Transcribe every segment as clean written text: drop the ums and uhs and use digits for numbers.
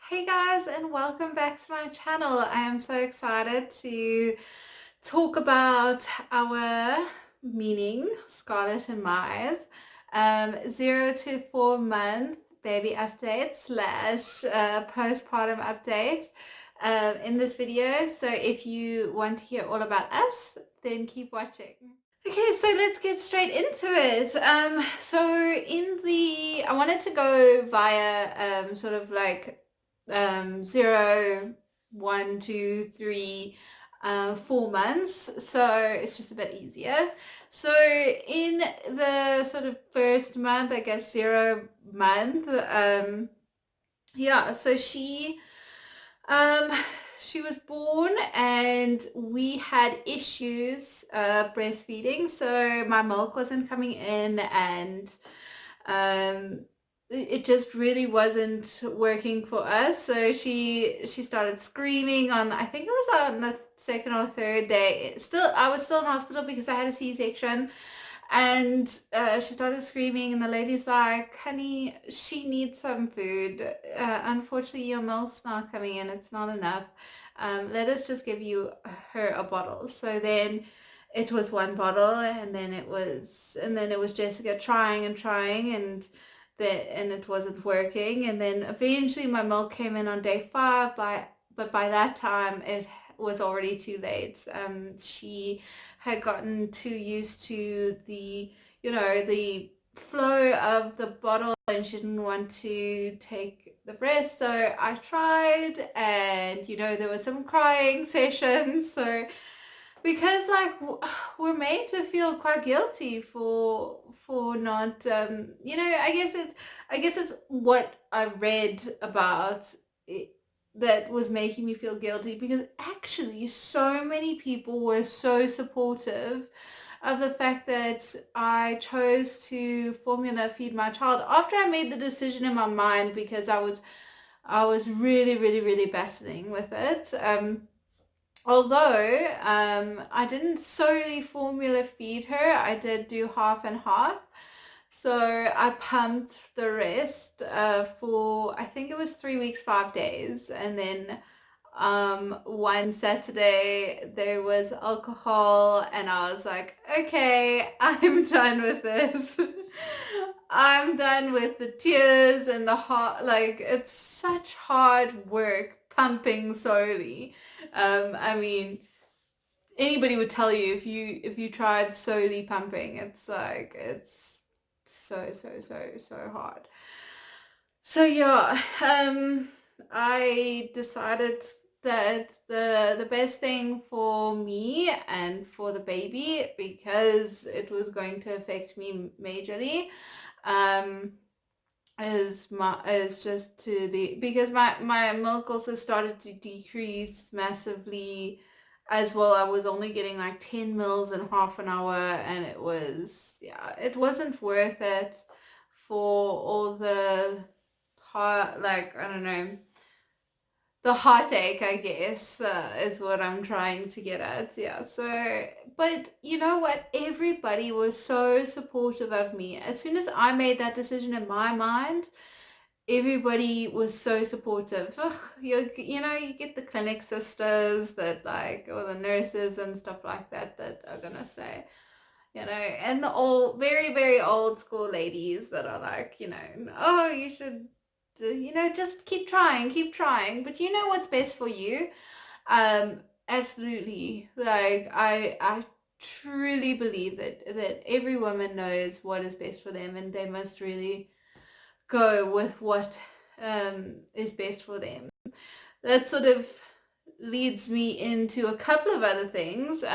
Hey guys, and welcome back to my channel. I am so excited to talk about our, meaning Scarlett and My's 0 to 4 month baby update slash postpartum update in this video. So if you want to hear all about us, then keep watching. Okay, so let's get straight into it. I wanted to go via sort of like 0, 1, 2, 3, 4 months. So it's just a bit easier. So in the sort of first month, I guess 0 month, yeah, so um, she was born and we had issues breastfeeding. So my milk wasn't coming in and um, it just really wasn't working for us. So she started screaming on, I think it was on the second or third day. I was still in hospital because I had a C-section. And she started screaming, and the lady's like, honey, she needs some food. Unfortunately, your milk's not coming in. It's not enough. Let us just give her a bottle. So then it was one bottle, and then it was Jessica trying and trying, and it wasn't working. And then eventually my milk came in on day 5, but by that time it was already too late. She had gotten too used to the flow of the bottle, and she didn't want to take the breast. So I tried, and there were some crying sessions. So because we're made to feel quite guilty for not I guess it's what I read about it that was making me feel guilty, because actually so many people were so supportive of the fact that I chose to formula feed my child after I made the decision in my mind, because I was really, really, really battling with it. Although I didn't solely formula feed her, I did do half and half. So I pumped the rest for, I think it was 3 weeks, 5 days. And then one Saturday there was alcohol, and I was like, okay, I'm done with this. I'm done with the tears and the heart. Like, it's such hard work pumping solely. I mean, anybody would tell you, if you tried solely pumping, it's so hard. So yeah, I decided that the best thing for me and for the baby, because it was going to affect me majorly, um, is just because my milk also started to decrease massively as well. I was only getting like 10 mils in half an hour, and it wasn't worth it for all the heart, like, I don't know, the heartache, I guess, is what I'm trying to get at. Yeah. So, but you know what? Everybody was so supportive of me. As soon as I made that decision in my mind, everybody was so supportive. Ugh, you get the clinic sisters that, like, or the nurses and stuff like that, that are gonna say, and the old, very, very old school ladies that are like, oh, you should, just keep trying, keep trying. But you know what's best for you. Absolutely. Like, I truly believe that every woman knows what is best for them, and they must really go with what is best for them. That sort of leads me into a couple of other things.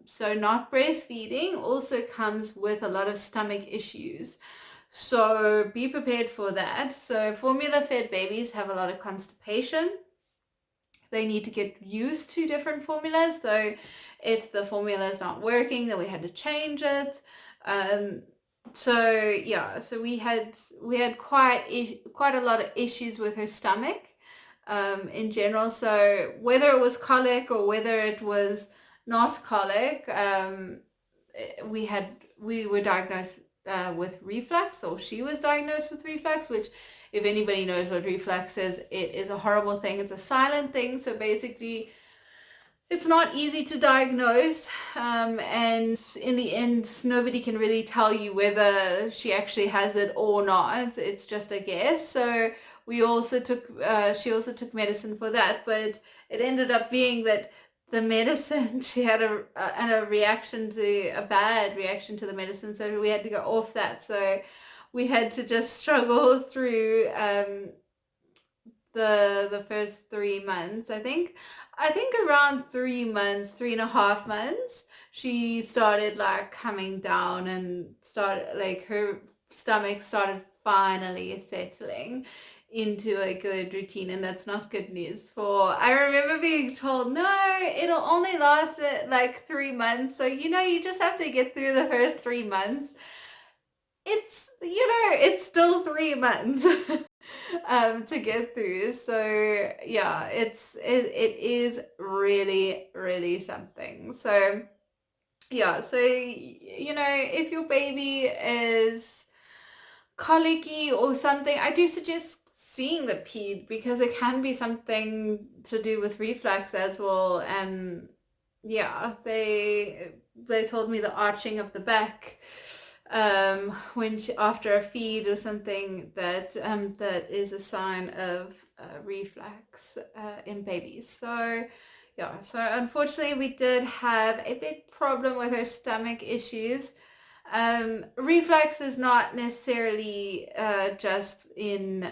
So not breastfeeding also comes with a lot of stomach issues. So be prepared for that. So formula-fed babies have a lot of constipation. They need to get used to different formulas. So if the formula is not working, then we had to change it. So yeah, so we had quite a lot of issues with her stomach in general. So whether it was colic or whether it was not colic, we were diagnosed with reflux, or she was diagnosed with reflux, which, if anybody knows what reflux is, it is a horrible thing. It's a silent thing. So basically, it's not easy to diagnose, and in the end, nobody can really tell you whether she actually has it or not. It's just a guess. So she also took medicine for that, but it ended up being that the medicine, she had a reaction to a bad reaction to the medicine, so we had to go off that. So we had to just struggle through the first 3 months. I think around 3 months, 3.5 months, she started like coming down and started like her stomach started finally settling into a good routine, and that's not good news. For I remember being told, no, it'll only last like 3 months, so you just have to get through the first 3 months. It's still 3 months to get through. So yeah, it is really, really something. So yeah, so if your baby is colicky or something, I do suggest seeing the ped, because it can be something to do with reflux as well. Yeah, they told me the arching of the back after a feed or something, that is a sign of reflux in babies. So yeah, so unfortunately we did have a big problem with her stomach issues. Reflux is not necessarily just in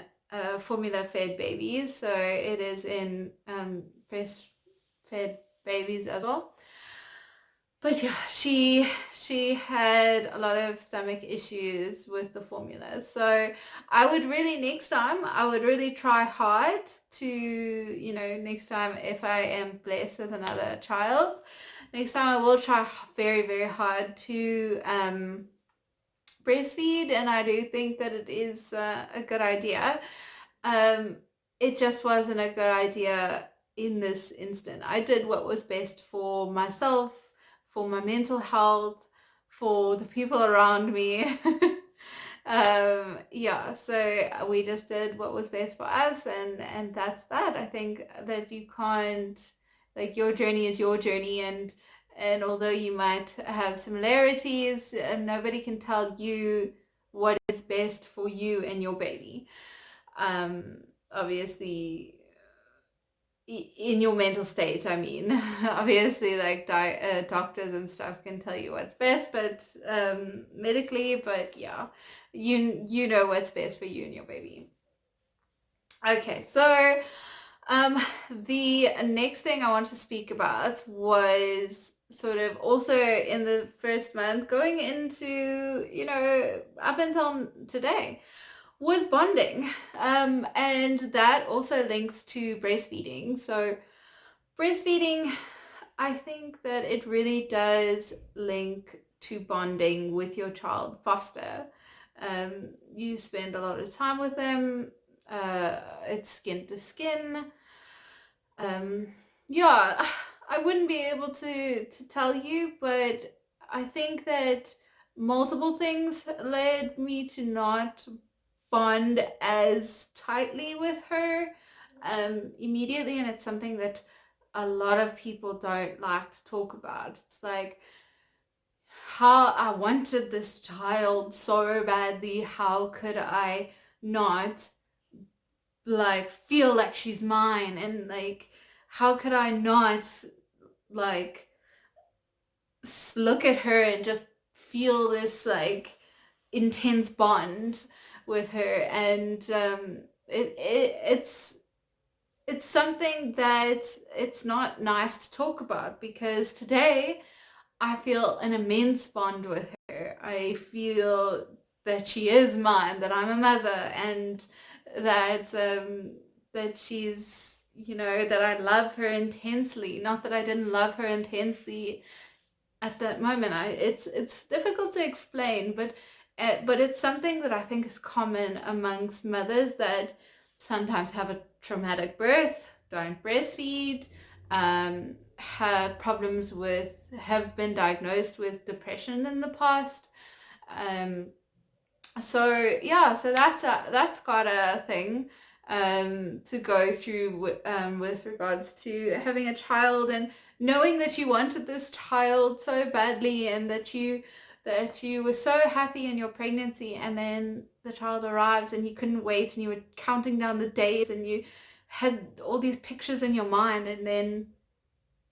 formula-fed babies, so it is in breastfed babies as well. But yeah, she had a lot of stomach issues with the formula. So I would really try hard to, next time if I am blessed with another child, next time I will try very, very hard to breastfeed, and I do think that it is a good idea. Um, it just wasn't a good idea in this instant. I did what was best for myself, for my mental health, for the people around me. Yeah, so we just did what was best for us, and that's that. I think that you can't, like, your journey is your journey, and although you might have similarities, nobody can tell you what is best for you and your baby. Obviously, in your mental state, I mean, obviously, like doctors and stuff can tell you what's best, but medically, but yeah, you know what's best for you and your baby. Okay, so the next thing I want to speak about was sort of also in the first month, going into, up until today, was bonding. And that also links to breastfeeding. So breastfeeding, I think that it really does link to bonding with your child faster. You spend a lot of time with them. It's skin to skin. Um, yeah, I wouldn't be able to tell you, but I think that multiple things led me to not bond as tightly with her immediately, and it's something that a lot of people don't like to talk about. It's like, how I wanted this child so badly, how could I not like feel like she's mine, and like how could I not like look at her and just feel this like intense bond with her. And it's something that it's not nice to talk about, because today I feel an immense bond with her. I feel that she is mine, that I'm a mother, and that that she's, that I love her intensely. Not that I didn't love her intensely at that moment. It's difficult to explain, but it's something that I think is common amongst mothers that sometimes have a traumatic birth, don't breastfeed, have been diagnosed with depression in the past. So yeah, so that's quite a thing to go through with regards to having a child, and knowing that you wanted this child so badly, and that you were so happy in your pregnancy, and then the child arrives and you couldn't wait, and you were counting down the days, and you had all these pictures in your mind, and then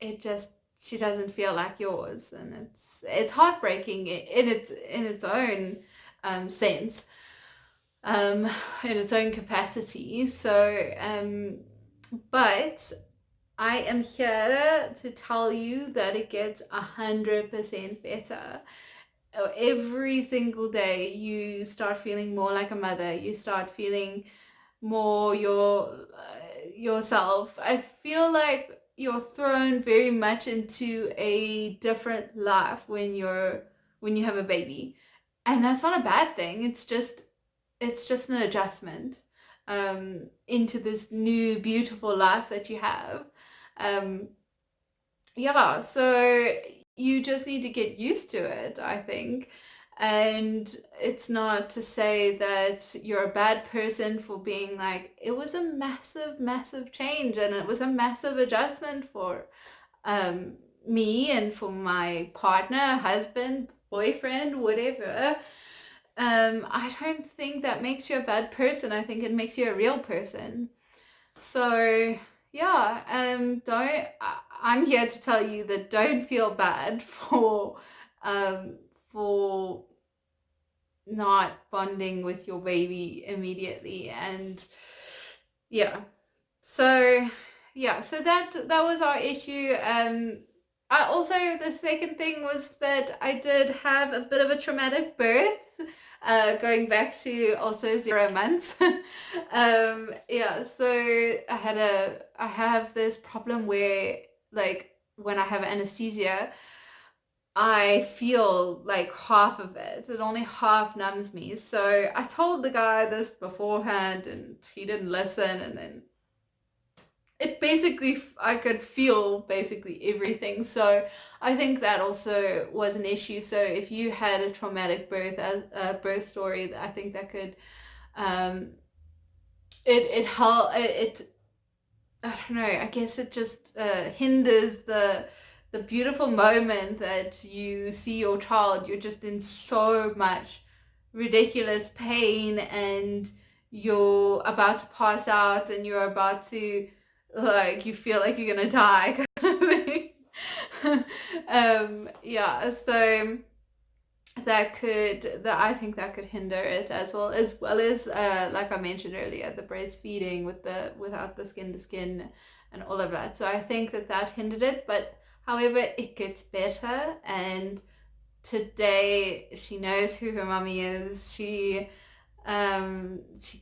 it just she doesn't feel like yours, and it's heartbreaking in its own sense, um, in its own capacity. So, but I am here to tell you that it gets 100% better. Every single day, you start feeling more like a mother. You start feeling more yourself. I feel like you're thrown very much into a different life when you have a baby, and that's not a bad thing. It's just an adjustment into this new beautiful life that you have. Um, yeah, so you just need to get used to it, I think. And it's not to say that you're a bad person for being like, it was a massive, massive change, and it was a massive adjustment for um, me and for my partner, husband, boyfriend, whatever. I don't think that makes you a bad person. I think it makes you a real person. So yeah, don't. I'm here to tell you that don't feel bad um, for not bonding with your baby immediately, and yeah. So yeah, so that was our issue. I also, the second thing was that I did have a bit of a traumatic birth. Going back to also 0 months. Yeah, so I have this problem where, like, when I have anesthesia, I feel like half of it. It only half numbs me. So I told the guy this beforehand, and he didn't listen, and then it basically, I could feel basically everything. So I think that also was an issue. So if you had a traumatic birth story, I think that could um it help it I don't know, I guess it just hinders the beautiful moment that you see your child. You're just in so much ridiculous pain, and you're about to pass out, and you're about to, like, you feel like you're gonna die kind of thing. Yeah, so I think that could hinder it, as like I mentioned earlier, the breastfeeding with the without the skin to skin and all of that. So I think that hindered it, but however, it gets better, and today she knows who her mommy is. She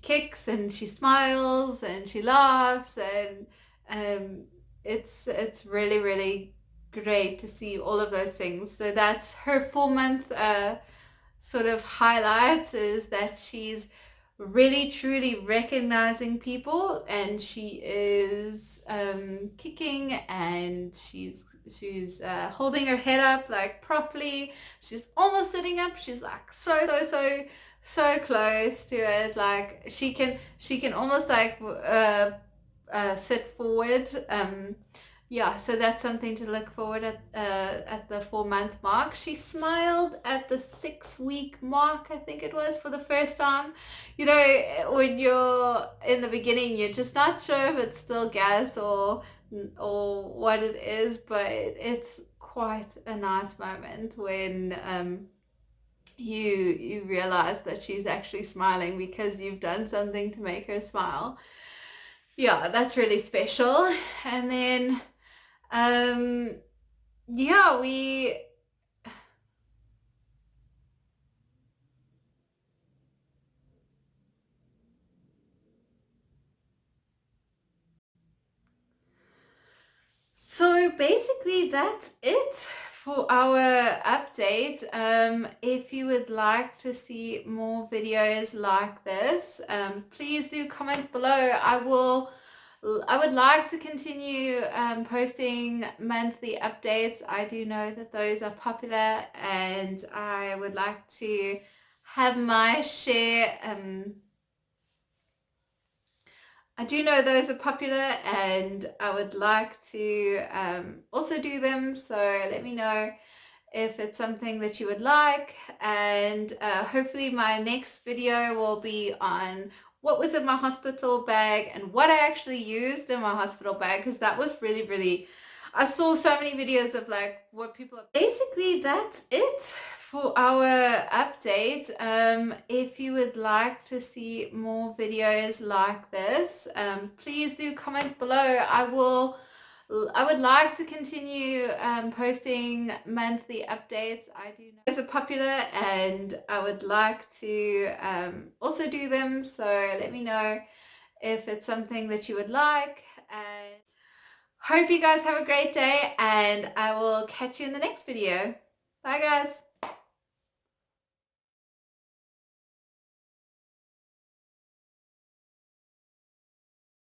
kicks, and she smiles, and she laughs, and um it's really, really great to see all of those things. So that's her 4 month sort of highlight, is that she's really truly recognizing people, and she is kicking, and she's holding her head up like properly. She's almost sitting up. She's like so close to it. Like she can almost like sit forward. Yeah, so that's something to look forward at the 4 month mark. She smiled at the 6 week mark, I think it was, for the first time. You know, when you're in the beginning, you're just not sure if it's still gas or what it is, but it's quite a nice moment when you realize that she's actually smiling because you've done something to make her smile. Yeah, that's really special. And then um yeah, we so basically that's it for our update. If you would like to see more videos like this, please do comment below. I would like to continue posting monthly updates. I do know that those are popular, and I would like to have my share. I do know those are popular and I would like to also do them, so let me know if it's something that you would like. And hopefully my next video will be on what was in my hospital bag and what I actually used in my hospital bag, because that was really, I saw so many videos of like what people are. Basically that's it for our update. If you would like to see more videos like this, please do comment below. I would like to continue posting monthly updates. I do know those are popular and I would like to also do them, so let me know if it's something that you would like. And hope you guys have a great day, and I will catch you in the next video. Bye guys.